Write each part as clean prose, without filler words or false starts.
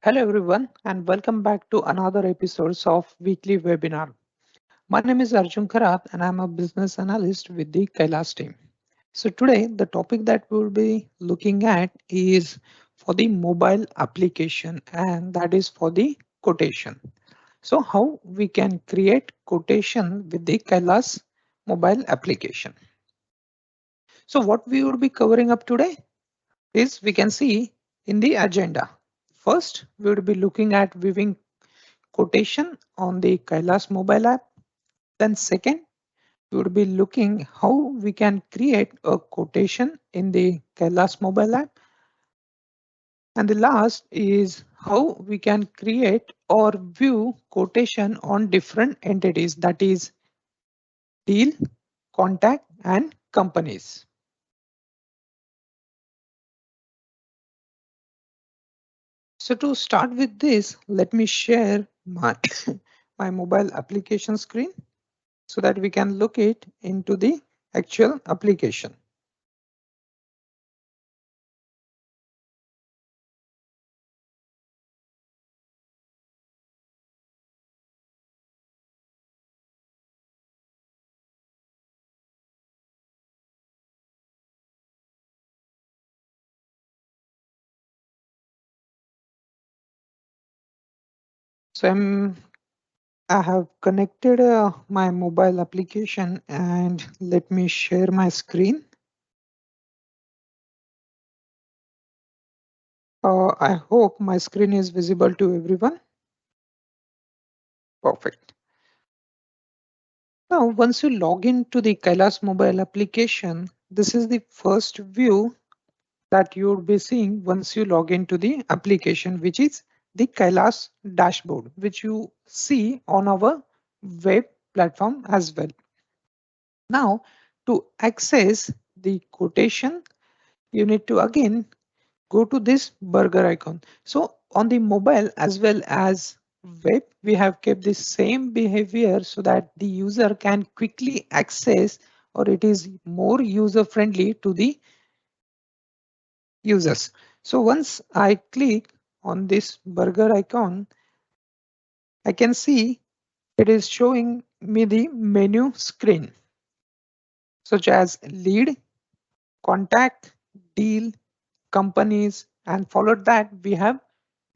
Hello everyone and welcome back to another episode of weekly webinar. My name is Arjun Karath and I'm a business analyst with the Kylas team. So today the topic that we'll be looking at is for the mobile application and that is for the quotation. So how we can create quotation with the Kylas mobile application. So what we would be covering up today is we can see in the agenda. First, we would be looking at viewing quotation on the Kylas mobile app. Then second, we would be looking how we can create a quotation in the Kylas mobile app. And the last is how we can create or view quotation on different entities, that is deal, contact and companies. So to start with this, let me share my, my mobile application screen so that we can look it into the actual application. So I have connected my mobile application and let me share my screen. I hope my screen is visible to everyone. Perfect. Now, once you log into the Kylas mobile application, this is the first view that you would be seeing once you log into the application, which is the Kylas dashboard, which you see on our web platform as well. Now, to access the quotation, you need to again go to this burger icon. So on the mobile as well as web, we have kept the same behavior so that the user can quickly access or it is more user friendly to the users. So once I click on this burger icon, I can see it is showing me the menu screen such as lead, contact, deal, companies, and followed that we have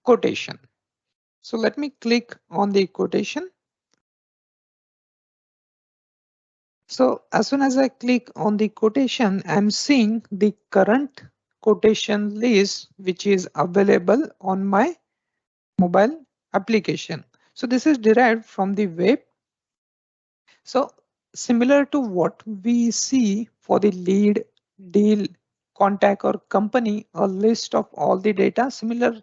quotation. So let me click on the quotation. So as soon as I click on the quotation, I'm seeing the current quotation list which is available on my mobile application. So this is derived from the web. So similar to what we see for the lead, deal, contact or company, a list of all the data similar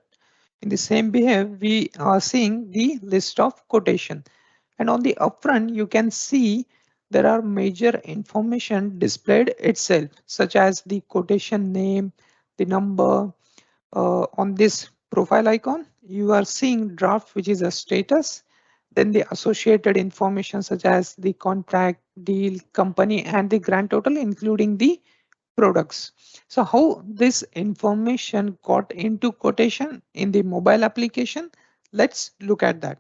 in the same behavior, we are seeing the list of quotation. And on the upfront, you can see there are major information displayed itself, such as the quotation name, the number. On this profile icon, you are seeing draft, which is a status, then the associated information such as the contract, deal, company, and the grand total, including the products. So how this information got into quotation in the mobile application, let's look at that.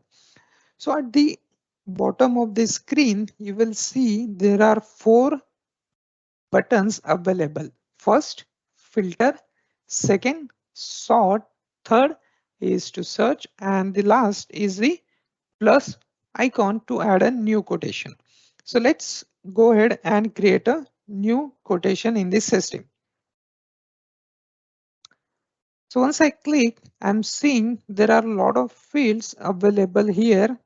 So at the bottom of the screen, you will see there are four buttons available. First, filter. Second, sort. Third is to search. And the last is the plus icon to add a new quotation. So let's go ahead and create a new quotation in this system. So once I click, I'm seeing there are a lot of fields available here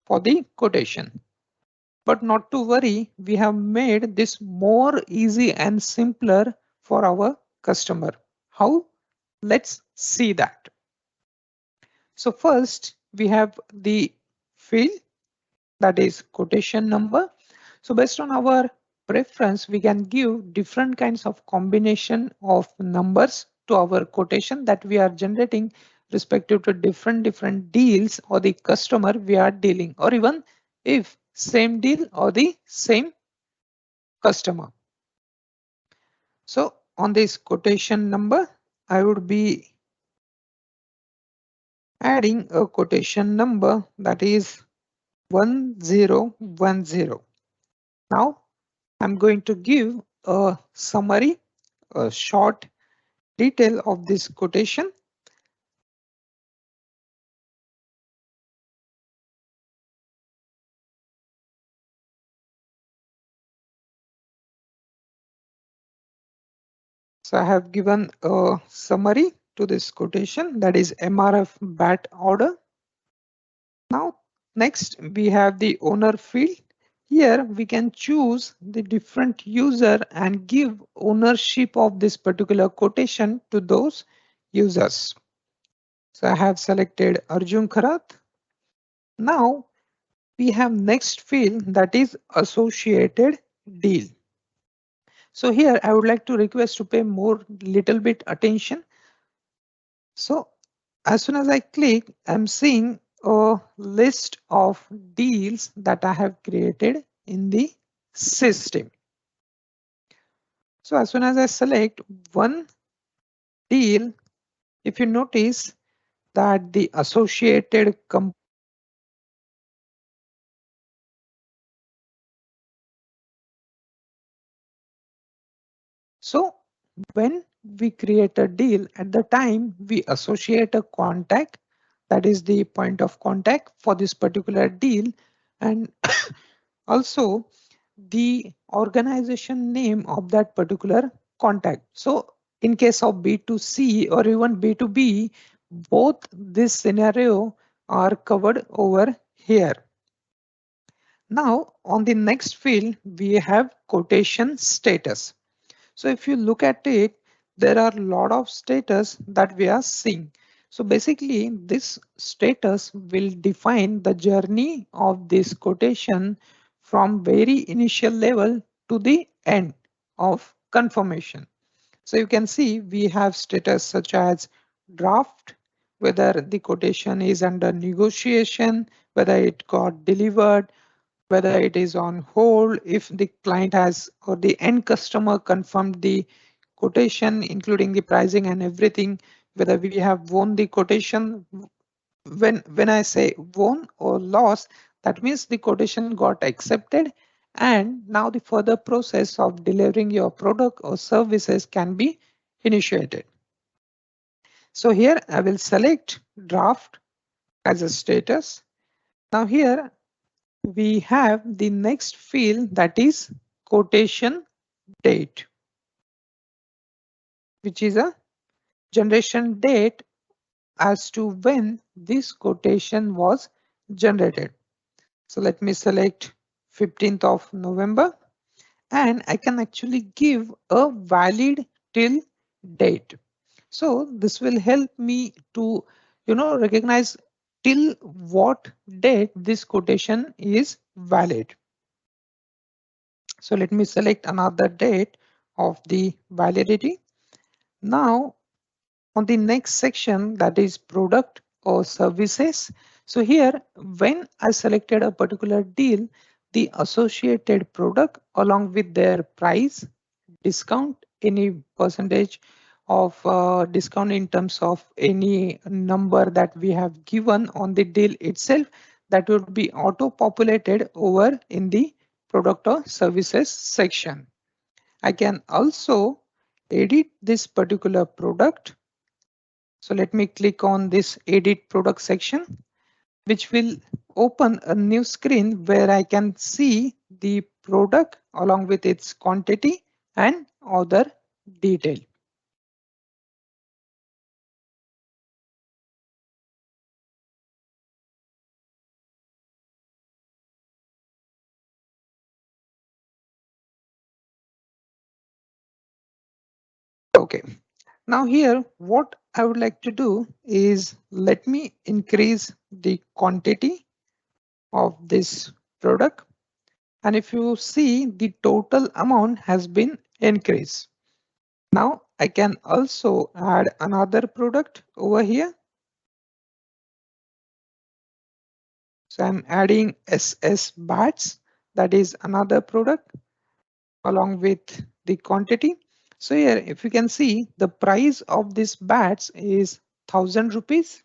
for the quotation. But not to worry, we have made this more easy and simpler for our customer. How? Let's see that. So first we have the field, that is quotation number. So based on our preference, we can give different kinds of combination of numbers to our quotation that we are generating respective to different deals or the customer we are dealing, or even if same deal or the same customer. So on this quotation number, I would be adding a quotation number that is 1010. Now I'm going to give a summary, a short detail of this quotation. So I have given a summary to this quotation, that is MRF BAT order. Now, next we have the owner field. Here we can choose the different user and give ownership of this particular quotation to those users. So I have selected Arjun Kharat. Now we have next field, that is associated deal. So here I would like to request to pay more little bit attention. So as soon as I click, I'm seeing a list of deals that I have created in the system. So as soon as I select one deal, if you notice that the associated company, so when we create a deal, at the time we associate a contact, that is the point of contact for this particular deal, and also the organization name of that particular contact. So in case of B2C or even B2B, both this scenario are covered over here. Now on the next field, we have quotation status. So if you look at it, there are a lot of status that we are seeing. So basically this status will define the journey of this quotation from very initial level to the end of confirmation. So you can see we have status such as draft, whether the quotation is under negotiation, whether it got delivered, whether it is on hold, if the client has or the end customer confirmed the quotation, including the pricing and everything, whether we have won the quotation. When I say won or lost, that means the quotation got accepted and now the further process of delivering your product or services can be initiated. So here I will select draft as a status. Now here we have the next field, that is quotation date, which is a generation date as to when this quotation was generated. So let me select 15th of November and I can actually give a valid till date. So this will help me to recognize till what date this quotation is valid. So let me select another date of the validity. Now on the next section, that is product or services. So here when I selected a particular deal, the associated product along with their price, discount, any percentage of discount in terms of any number that we have given on the deal itself, that would be auto populated over in the product or services section. I can also edit this particular product. So let me click on this edit product section, which will open a new screen where I can see the product along with its quantity and other detail. Okay, now here what I would like to do is let me increase the quantity of this product. And if you see, the total amount has been increased. Now I can also add another product over here. So I'm adding SS bats, that is another product along with the quantity. So here if you can see, the price of this bats is 1000 rupees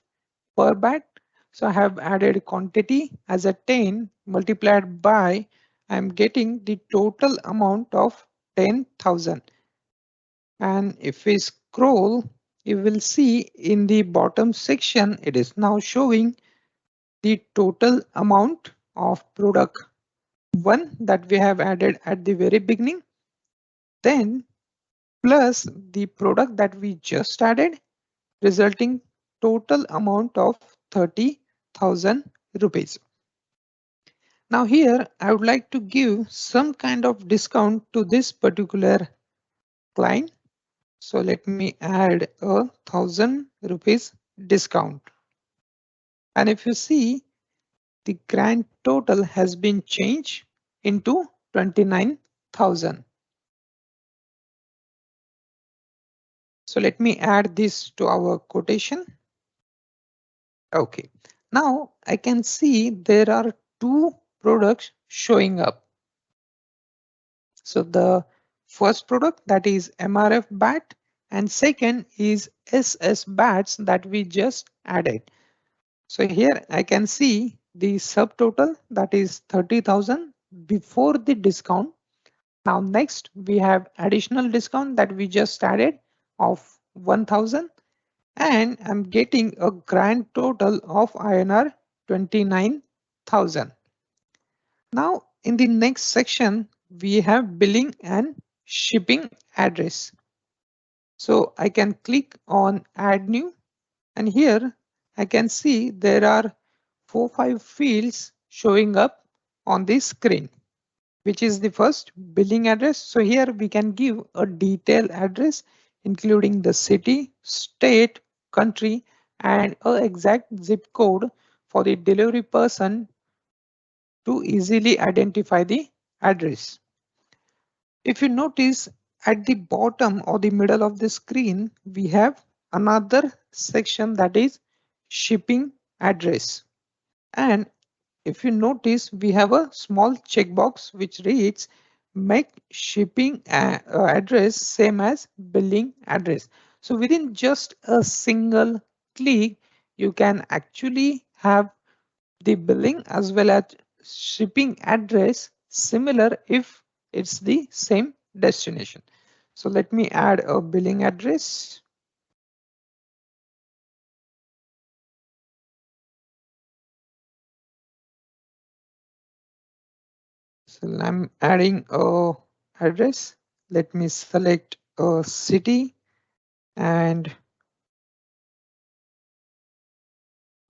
per bat. So I have added quantity as a 10 multiplied by I'm getting the total amount of 10,000. And if we scroll, you will see in the bottom section, it is now showing the total amount of product one that we have added at the very beginning, then plus the product that we just added, resulting total amount of 30,000 rupees. Now here I would like to give some kind of discount to this particular client. So let me add a 1,000 rupees discount. And if you see, the grand total has been changed into 29,000. So let me add this to our quotation. Okay. Now I can see there are two products showing up. So the first product, that is MRF bat, and second is SS bats that we just added. So here I can see the subtotal, that is 30,000 before the discount. Now next we have additional discount that we just added of 1,000, and I'm getting a grand total of INR 29,000. Now in the next section we have billing and shipping address. So I can click on add new, and here I can see there are 4-5 fields showing up on the screen, which is the first billing address. So here we can give a detailed address including the city, state, country, and an exact zip code for the delivery person to easily identify the address. If you notice, at the bottom or the middle of the screen, we have another section, that is shipping address. And if you notice, we have a small checkbox which reads make shipping address same as billing address. So within just a single click, you can actually have the billing as well as shipping address similar if it's the same destination. So let me add a billing address. So I'm adding a address. Let me select a city and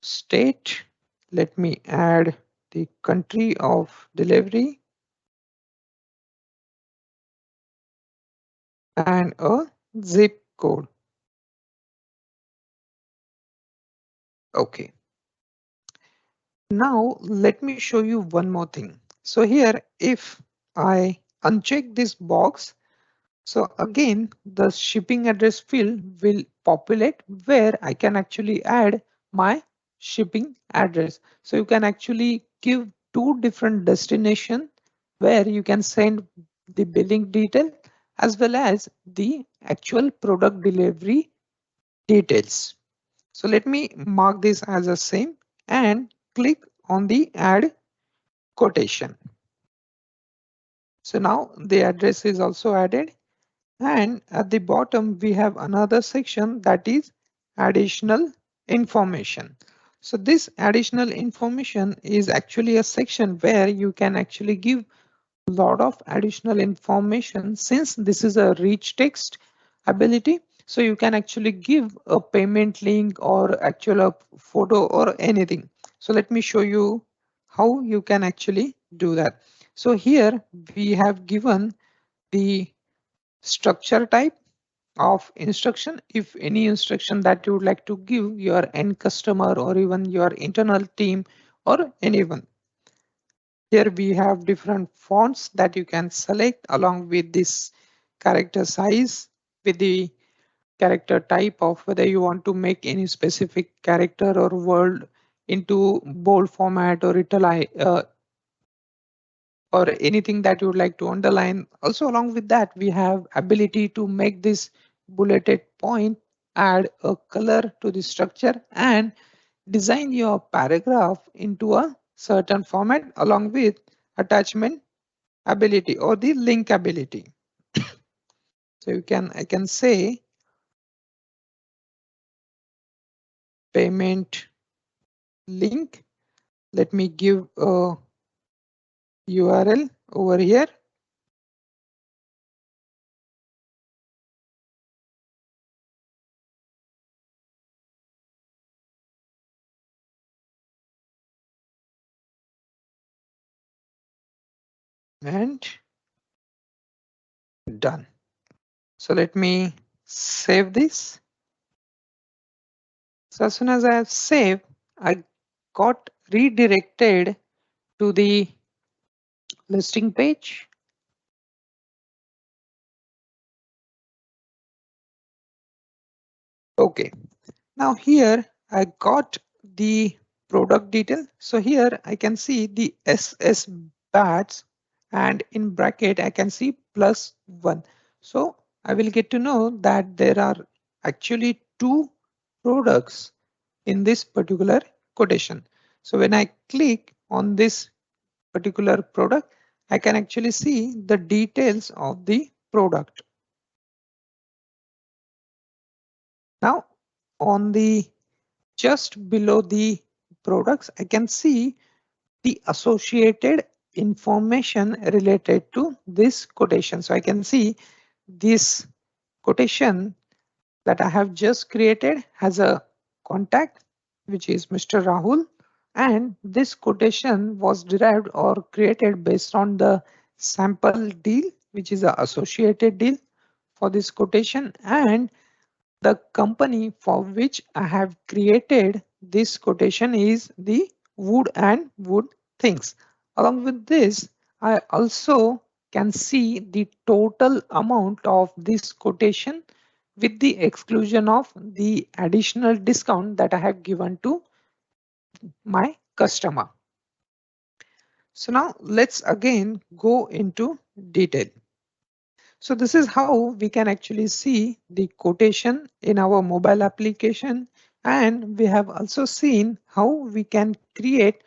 state. Let me add the country of delivery and a zip code. Okay. Now let me show you one more thing. So here, if I uncheck this box, so again, the shipping address field will populate where I can actually add my shipping address. So you can actually give two different destinations where you can send the billing detail as well as the actual product delivery details. So let me mark this as a same and click on the add quotation. So now the address is also added. And at the bottom, we have another section, that is additional information. So this additional information is actually a section where you can actually give a lot of additional information, since this is a rich text ability. So you can actually give a payment link or actual a photo or anything. So let me show you how you can actually do that. So here we have given the structure type of instruction. If any instruction that you would like to give your end customer or even your internal team or anyone. Here we have different fonts that you can select along with this character size, with the character type of whether you want to make any specific character or word into bold format or italic or anything that you would like to underline. Also along with that, we have ability to make this bulleted point, add a color to the structure, and design your paragraph into a certain format along with attachment ability or the link ability. So I can say payment link. Let me give a URL over here. And done. So let me save this. So as soon as I have saved, I got redirected to the listing page. Okay, now here I got the product detail. So here I can see the SS bats and in bracket I can see +1. So I will get to know that there are actually two products in this particular quotation. So when I click on this particular product, I can actually see the details of the product. Now on the just below the products, I can see the associated information related to this quotation. So I can see this quotation that I have just created has a contact, which is Mr. Rahul. And this quotation was derived or created based on the sample deal, which is the associated deal for this quotation. And the company for which I have created this quotation is the wood and wood things. Along with this, I also can see the total amount of this quotation with the exclusion of the additional discount that I have given to my customer. So now let's again go into detail. So this is how we can actually see the quotation in our mobile application, and we have also seen how we can create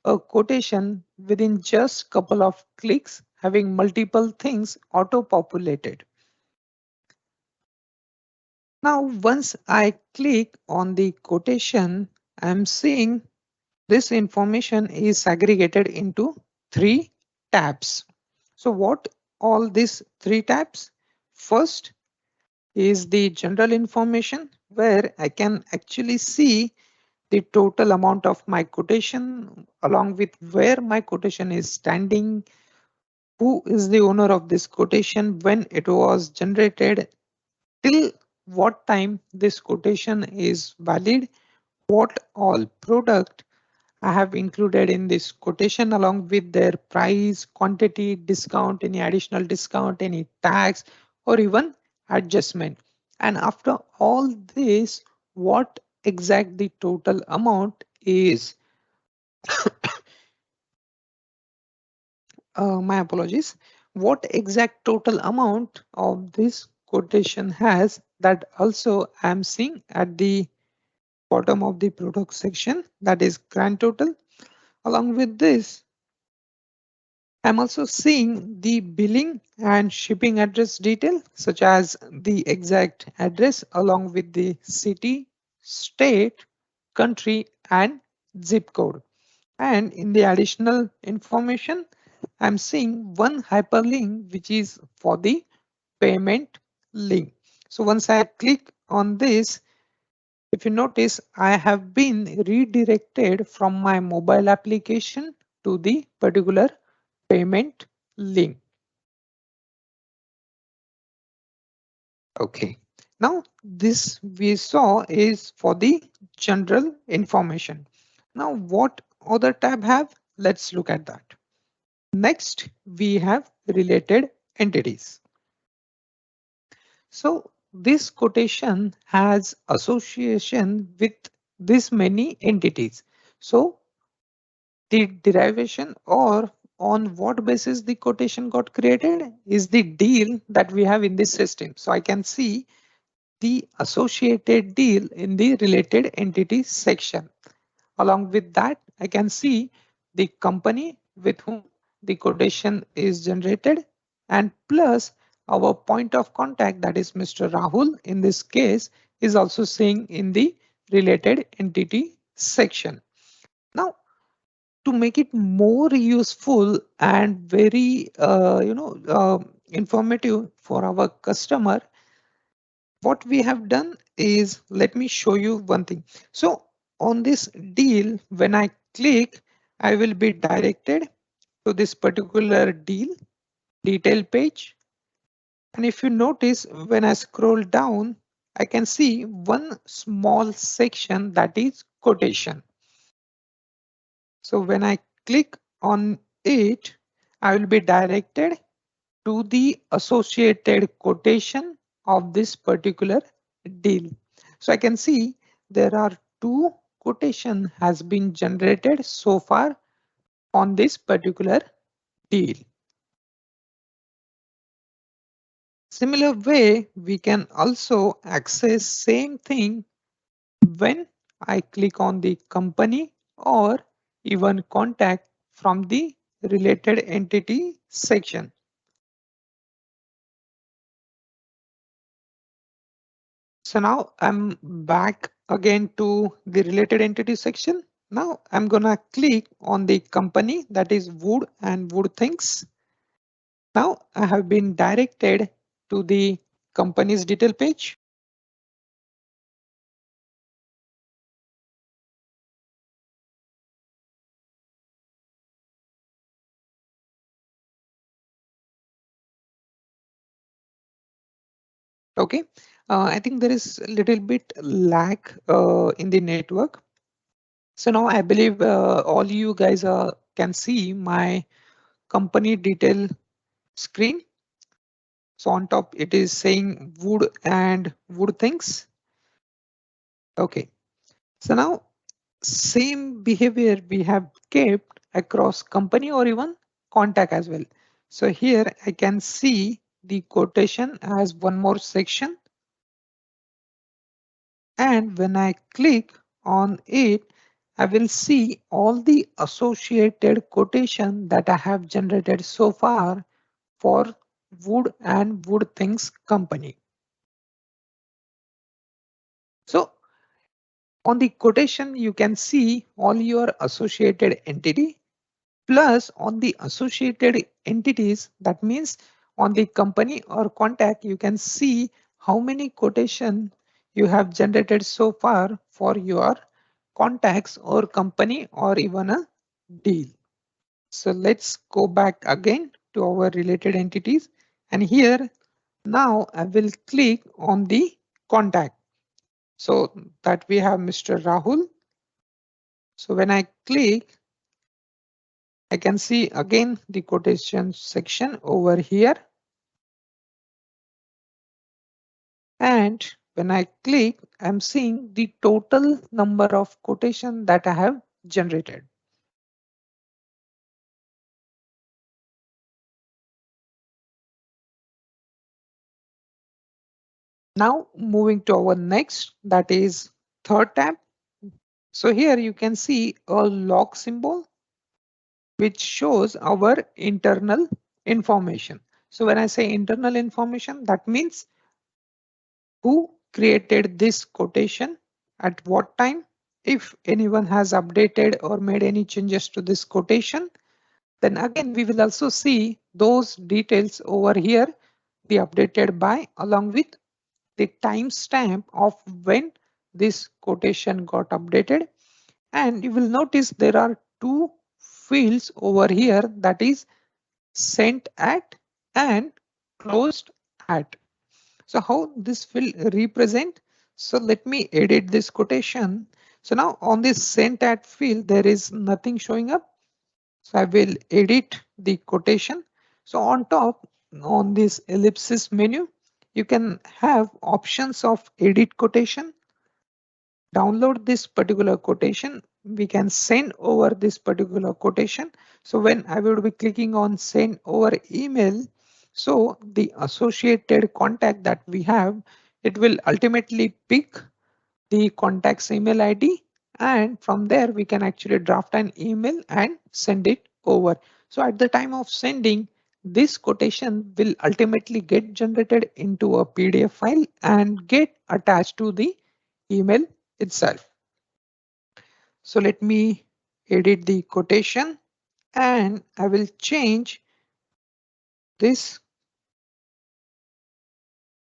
a quotation within just couple of clicks having multiple things auto populated. Now once I click on the quotation, I'm seeing this information is segregated into three tabs. So what all these three tabs? First is the general information where I can actually see the total amount of my quotation along with where my quotation is standing, who is the owner of this quotation, when it was generated, till what time this quotation is valid, what all product I have included in this quotation along with their price, quantity, discount, any additional discount, any tax, or even adjustment. And after all this, what exact the total amount is. My apologies. What exact total amount of this quotation has, that also I'm seeing at the bottom of the product section, that is grand total. Along with this, I'm also seeing the billing and shipping address detail, such as the exact address along with the city, state, country, and zip code. And in the additional information, I'm seeing one hyperlink, which is for the payment link. So once I click on this, if you notice, I have been redirected from my mobile application to the particular payment link. Okay. Now this we saw is for the general information. Now what other tab have? Let's look at that. Next, we have related entities. So this quotation has association with this many entities. So the derivation or on what basis the quotation got created is the deal that we have in this system. So I can see the associated deal in the related entity section. Along with that, I can see the company with whom the quotation is generated, and plus our point of contact, that is Mr. Rahul in this case, is also seeing in the related entity section. Now, to make it more useful and very informative for our customer, what we have done is, let me show you one thing. So on this deal, when I click, I will be directed to this particular deal detail page. And if you notice, when I scroll down, I can see one small section, that is quotation. So when I click on it, I will be directed to the associated quotation of this particular deal. So I can see there are two quotation has been generated so far on this particular deal. Similar way, we can also access same thing when I click on the company or even contact from the related entity section. So now I'm back again to the related entity section. Now I'm gonna click on the company, that is Wood and Wood Things. Now I have been directed to the company's detail page. Okay, I think there is a little bit lag in the network. So now I believe all you guys can see my company detail screen. So on top it is saying Wood and Wood Things. Okay, so now same behavior we have kept across company or even contact as well. So here I can see the quotation as one more section, and when I click on it, I will see all the associated quotation that I have generated so far for Wood and Wood Things company. So on the quotation, you can see all your associated entity. Plus on the associated entities, that means on the company or contact, you can see how many quotation you have generated so far for your contacts or company or even a deal. So let's go back again to our related entities. And here now I will click on the contact. So that we have Mr. Rahul. So when I click, I can see again the quotation section over here. And when I click, I'm seeing the total number of quotation that I have generated. Now moving to our next, that is third tab. So here you can see a log symbol which shows our internal information. So when I say internal information, that means who created this quotation, at what time, if anyone has updated or made any changes to this quotation, then again we will also see those details over here be updated by, along with the timestamp of when this quotation got updated. And you will notice there are two fields over here, that is sent at and closed at. So how this will represent? So let me edit this quotation. So now on this sent at field, there is nothing showing up. So I will edit the quotation. So on top, on this ellipsis menu, you can have options of edit quotation, download this particular quotation. We can send over this particular quotation. So when I will be clicking on send over email, so the associated contact that we have, it will ultimately pick the contact's email ID and from there we can actually draft an email and send it over. So at the time of sending, this quotation will ultimately get generated into a PDF file and get attached to the email itself. So let me edit the quotation and I will change this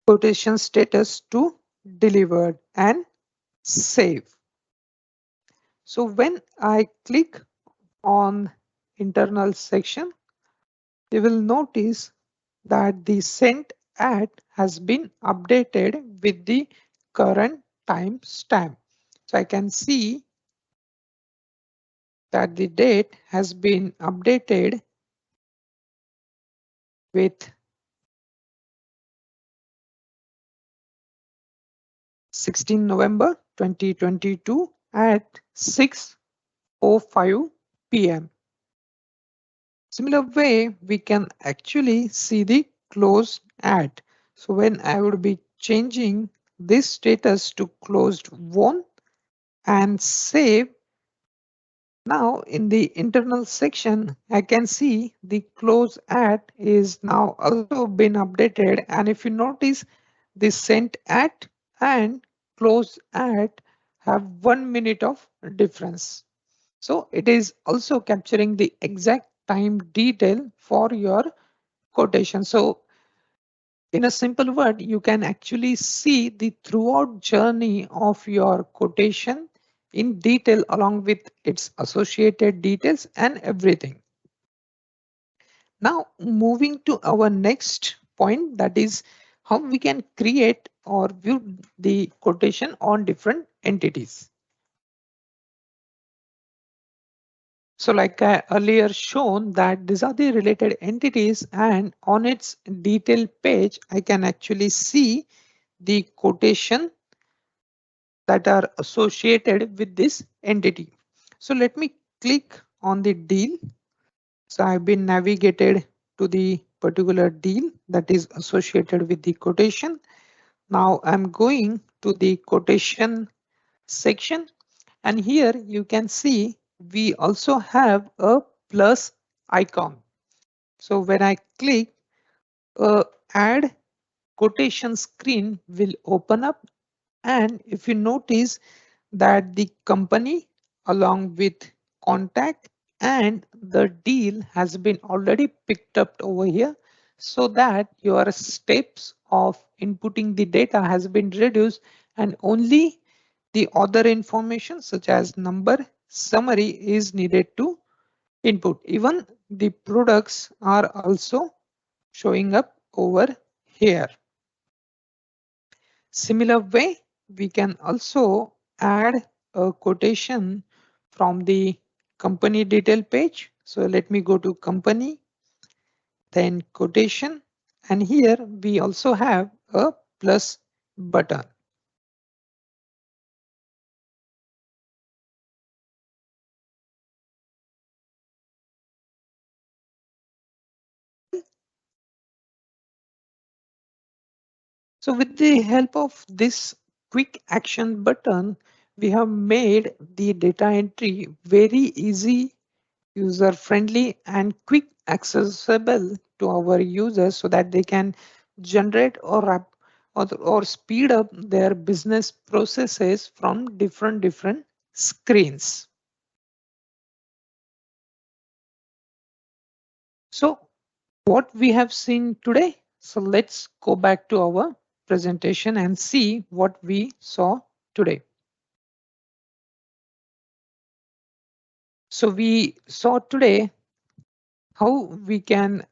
quotation status to delivered and save. So when I click on internal section, you will notice that the sent at has been updated with the current timestamp. So I can see that the date has been updated with 16 November 2022 at 6:05 p.m. Similar way, we can actually see the closed at. So when I would be changing this status to closed won and save, now in the internal section, I can see the close at is now also been updated. And if you notice, the sent at and close at have 1 minute of difference. So it is also capturing the exact time detail for your quotation. So in a simple word, you can actually see the throughout journey of your quotation in detail along with its associated details and everything. Now moving to our next point, that is how we can create or view the quotation on different entities. So like I earlier shown that these are the related entities, and on its detail page, I can actually see the quotation that are associated with this entity. So let me click on the deal. So I've been navigated to the particular deal that is associated with the quotation. Now I'm going to the quotation section, and here you can see we also have a plus icon. So when I click, add quotation screen will open up, and if you notice that the company along with contact and the deal has been already picked up over here, so that your steps of inputting the data has been reduced and only the other information such as number summary is needed to input. Even the products are also showing up over here. Similar way, we can also add a quotation from the company detail page. So let me go to company, then quotation, and here we also have a plus button. So with the help of this quick action button, we have made the data entry very easy, user friendly and quick accessible to our users so that they can generate or speed up their business processes from different screens. So what we have seen today, so let's go back to our presentation and see what we saw today. So we saw today how we can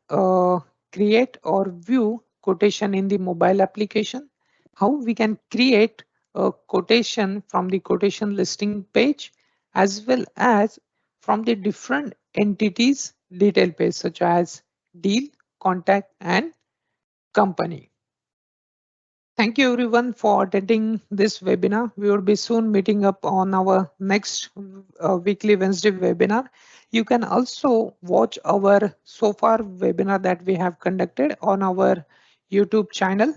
create or view quotation in the mobile application, how we can create a quotation from the quotation listing page, as well as from the different entities detail page such as deal, contact and company. Thank you everyone for attending this webinar. We will be soon meeting up on our next weekly Wednesday webinar. You can also watch our so far webinar that we have conducted on our YouTube channel.